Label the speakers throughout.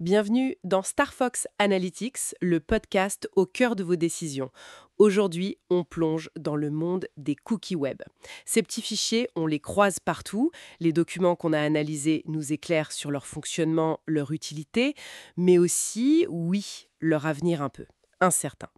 Speaker 1: Bienvenue dans Star Fox Analytics, le podcast au cœur de vos décisions. Aujourd'hui, on plonge dans le monde des cookies web. Ces petits fichiers, on les croise partout. Les documents qu'on a analysés nous éclairent sur leur fonctionnement, leur utilité, mais aussi, oui, leur avenir un peu incertain.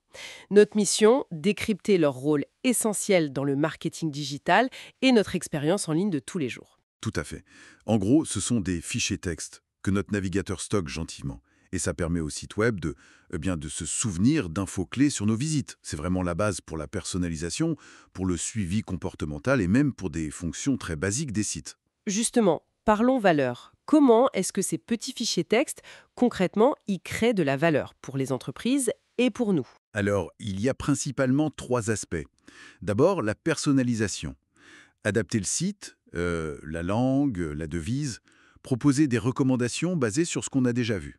Speaker 1: Notre mission, décrypter leur rôle essentiel dans le marketing digital et notre expérience en ligne de tous les jours.
Speaker 2: Tout à fait. En gros, ce sont des fichiers texte que notre navigateur stocke gentiment. Et ça permet au site web de se souvenir d'infos clés sur nos visites. C'est vraiment la base pour la personnalisation, pour le suivi comportemental et même pour des fonctions très basiques des sites.
Speaker 1: Justement, parlons valeur. Comment est-ce que ces petits fichiers texte, concrètement, y créent de la valeur pour les entreprises et pour nous?
Speaker 2: Alors, il y a principalement trois aspects. D'abord, la personnalisation. Adapter le site, la langue, la devise, proposer des recommandations basées sur ce qu'on a déjà vu.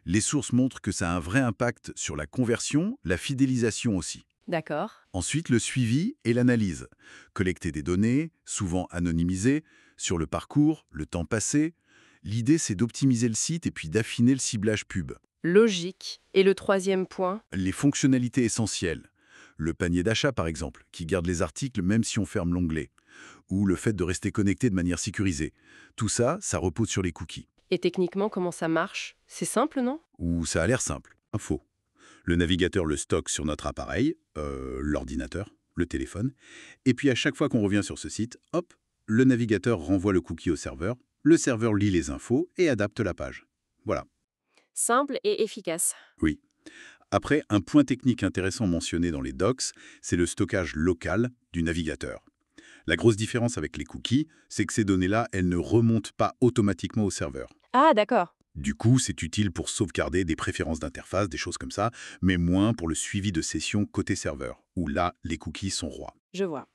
Speaker 2: Les sources montrent que ça a un vrai impact sur la conversion, la fidélisation aussi.
Speaker 1: D'accord.
Speaker 2: Ensuite, le suivi et l'analyse. Collecter des données, souvent anonymisées, sur le parcours, le temps passé. L'idée, c'est d'optimiser le site et puis d'affiner le ciblage pub.
Speaker 1: Logique. Et le troisième point?
Speaker 2: Les fonctionnalités essentielles. Le panier d'achat, par exemple, qui garde les articles même si on ferme l'onglet. Ou le fait de rester connecté de manière sécurisée. Tout ça, ça repose sur les cookies.
Speaker 1: Et techniquement, comment ça marche? C'est simple, non?
Speaker 2: Ou ça a l'air simple. Info. Le navigateur le stocke sur notre appareil, l'ordinateur, le téléphone. Et puis à chaque fois qu'on revient sur ce site, hop, le navigateur renvoie le cookie au serveur. Le serveur lit les infos et adapte la page. Voilà.
Speaker 1: Simple et efficace.
Speaker 2: Oui. Après, un point technique intéressant mentionné dans les docs, c'est le stockage local du navigateur. La grosse différence avec les cookies, c'est que ces données-là, elles ne remontent pas automatiquement au serveur.
Speaker 1: Ah, d'accord.
Speaker 2: Du coup, c'est utile pour sauvegarder des préférences d'interface, des choses comme ça, mais moins pour le suivi de session côté serveur, où là, les cookies sont rois.
Speaker 1: Je vois.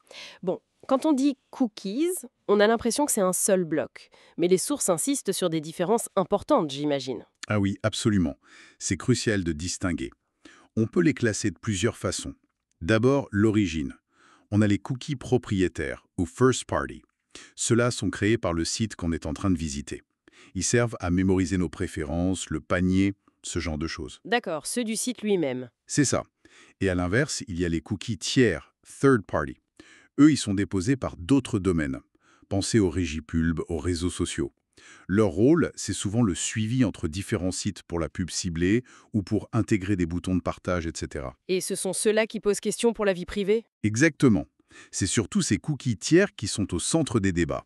Speaker 1: Bon, quand on dit cookies, on a l'impression que c'est un seul bloc. Mais les sources insistent sur des différences importantes, j'imagine.
Speaker 2: Ah oui, absolument. C'est crucial de distinguer. On peut les classer de plusieurs façons. D'abord, l'origine. On a les cookies propriétaires, ou first party. Ceux-là sont créés par le site qu'on est en train de visiter. Ils servent à mémoriser nos préférences, le panier, ce genre de choses.
Speaker 1: D'accord, ceux du site lui-même.
Speaker 2: C'est ça. Et à l'inverse, il y a les cookies tiers, third party. Eux, ils sont déposés par d'autres domaines. Pensez aux régies pubs, aux réseaux sociaux. Leur rôle, c'est souvent le suivi entre différents sites pour la pub ciblée ou pour intégrer des boutons de partage, etc.
Speaker 1: Et ce sont ceux-là qui posent question pour la vie privée?
Speaker 2: Exactement. C'est surtout ces cookies tiers qui sont au centre des débats,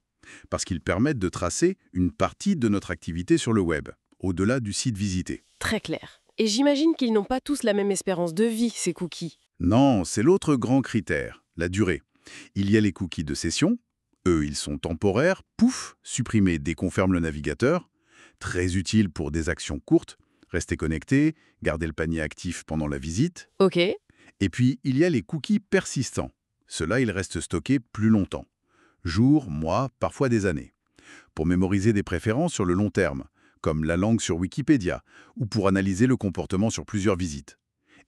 Speaker 2: parce qu'ils permettent de tracer une partie de notre activité sur le web, au-delà du site visité.
Speaker 1: Très clair. Et j'imagine qu'ils n'ont pas tous la même espérance de vie, ces cookies.
Speaker 2: Non, c'est l'autre grand critère, la durée. Il y a les cookies de session. Eux, ils sont temporaires, pouf, supprimés dès qu'on ferme le navigateur. Très utiles pour des actions courtes, rester connecté, garder le panier actif pendant la visite.
Speaker 1: Ok.
Speaker 2: Et puis, il y a les cookies persistants. Ceux-là, ils restent stockés plus longtemps. Jours, mois, parfois des années. Pour mémoriser des préférences sur le long terme, comme la langue sur Wikipédia, ou pour analyser le comportement sur plusieurs visites.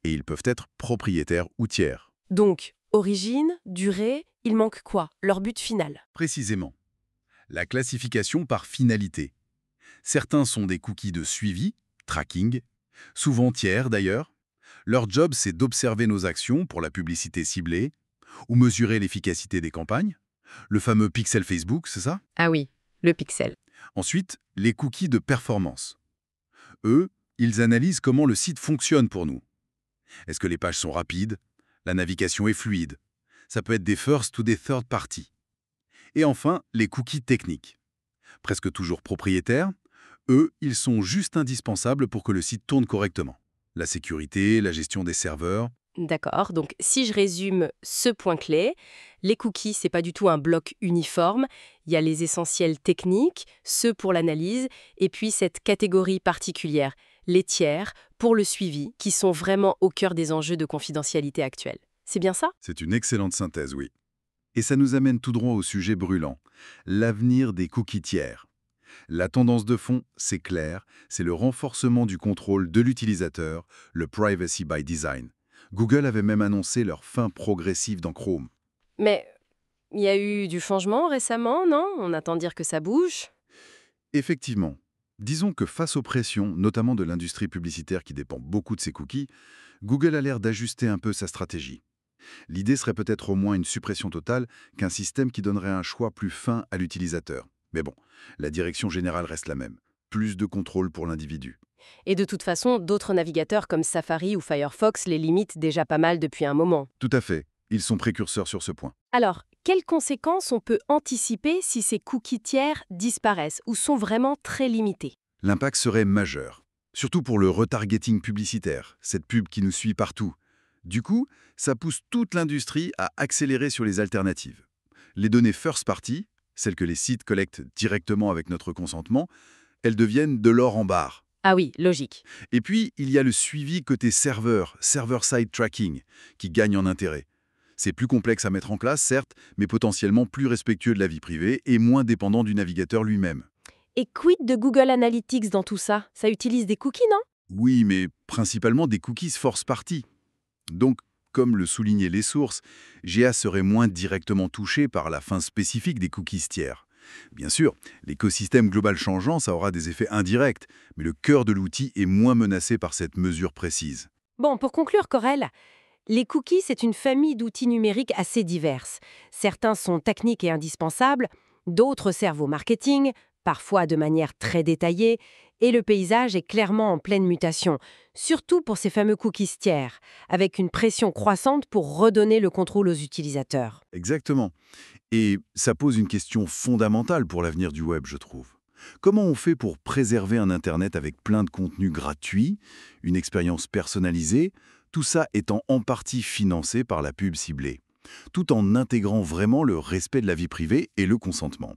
Speaker 2: Et ils peuvent être propriétaires ou tiers.
Speaker 1: Donc, origine, durée, il manque quoi? Leur but final.
Speaker 2: Précisément. La classification par finalité. Certains sont des cookies de suivi, tracking, souvent tiers d'ailleurs. Leur job, c'est d'observer nos actions pour la publicité ciblée, ou mesurer l'efficacité des campagnes. Le fameux pixel Facebook, c'est ça?
Speaker 1: Ah oui, le pixel.
Speaker 2: Ensuite, les cookies de performance. Eux, ils analysent comment le site fonctionne pour nous. Est-ce que les pages sont rapides? La navigation est fluide? Ça peut être des first ou des third party. Et enfin, les cookies techniques. Presque toujours propriétaires, eux, ils sont juste indispensables pour que le site tourne correctement. La sécurité, la gestion des serveurs.
Speaker 1: D'accord, donc si je résume ce point clé, les cookies, c'est pas du tout un bloc uniforme. Il y a les essentiels techniques, ceux pour l'analyse, et puis cette catégorie particulière, les tiers, pour le suivi, qui sont vraiment au cœur des enjeux de confidentialité actuels. C'est bien ça?
Speaker 2: C'est une excellente synthèse, oui. Et ça nous amène tout droit au sujet brûlant, l'avenir des cookies tiers. La tendance de fond, c'est clair, c'est le renforcement du contrôle de l'utilisateur, le privacy by design. Google avait même annoncé leur fin progressive dans Chrome.
Speaker 1: Mais il y a eu du changement récemment, non? On attend dire que ça bouge.
Speaker 2: Effectivement, Disons que face aux pressions, notamment de l'industrie publicitaire qui dépend beaucoup de ses cookies, Google a l'air d'ajuster un peu sa stratégie. L'idée serait peut-être au moins une suppression totale qu'un système qui donnerait un choix plus fin à l'utilisateur. Mais bon, la direction générale reste la même. Plus de contrôle pour l'individu.
Speaker 1: Et de toute façon, d'autres navigateurs comme Safari ou Firefox les limitent déjà pas mal depuis un moment.
Speaker 2: Tout à fait. Ils sont précurseurs sur ce point.
Speaker 1: Alors, quelles conséquences on peut anticiper si ces cookies tiers disparaissent ou sont vraiment très limités?
Speaker 2: L'impact serait majeur. Surtout pour le retargeting publicitaire, cette pub qui nous suit partout. Du coup, ça pousse toute l'industrie à accélérer sur les alternatives. Les données first party, celles que les sites collectent directement avec notre consentement, elles deviennent de l'or en barre.
Speaker 1: Ah oui, logique.
Speaker 2: Et puis, il y a le suivi côté serveur, server-side tracking, qui gagne en intérêt. C'est plus complexe à mettre en place, certes, mais potentiellement plus respectueux de la vie privée et moins dépendant du navigateur lui-même.
Speaker 1: Et quid de Google Analytics dans tout ça? Ça utilise des cookies, non?
Speaker 2: Oui, mais principalement des cookies force party. Donc, comme le soulignaient les sources, GA serait moins directement touché par la fin spécifique des cookies tiers. Bien sûr, l'écosystème global changeant, ça aura des effets indirects, mais le cœur de l'outil est moins menacé par cette mesure précise.
Speaker 1: Bon, pour conclure, Corel, les cookies, c'est une famille d'outils numériques assez diverses. Certains sont techniques et indispensables, d'autres servent au marketing, parfois de manière très détaillée, et le paysage est clairement en pleine mutation, surtout pour ces fameux cookies tiers, avec une pression croissante pour redonner le contrôle aux utilisateurs.
Speaker 2: Exactement. Et ça pose une question fondamentale pour l'avenir du web, je trouve. Comment on fait pour préserver un Internet avec plein de contenus gratuits, une expérience personnalisée, tout ça étant en partie financé par la pub ciblée, tout en intégrant vraiment le respect de la vie privée et le consentement.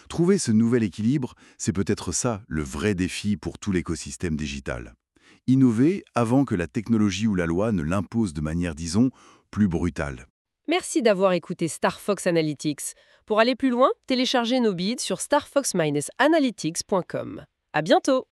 Speaker 2: Trouver ce nouvel équilibre, c'est peut-être ça le vrai défi pour tout l'écosystème digital. Innover avant que la technologie ou la loi ne l'impose de manière, disons, plus brutale.
Speaker 1: Merci d'avoir écouté Star Fox Analytics. Pour aller plus loin, téléchargez nos guides sur starfox-analytics.com. À bientôt!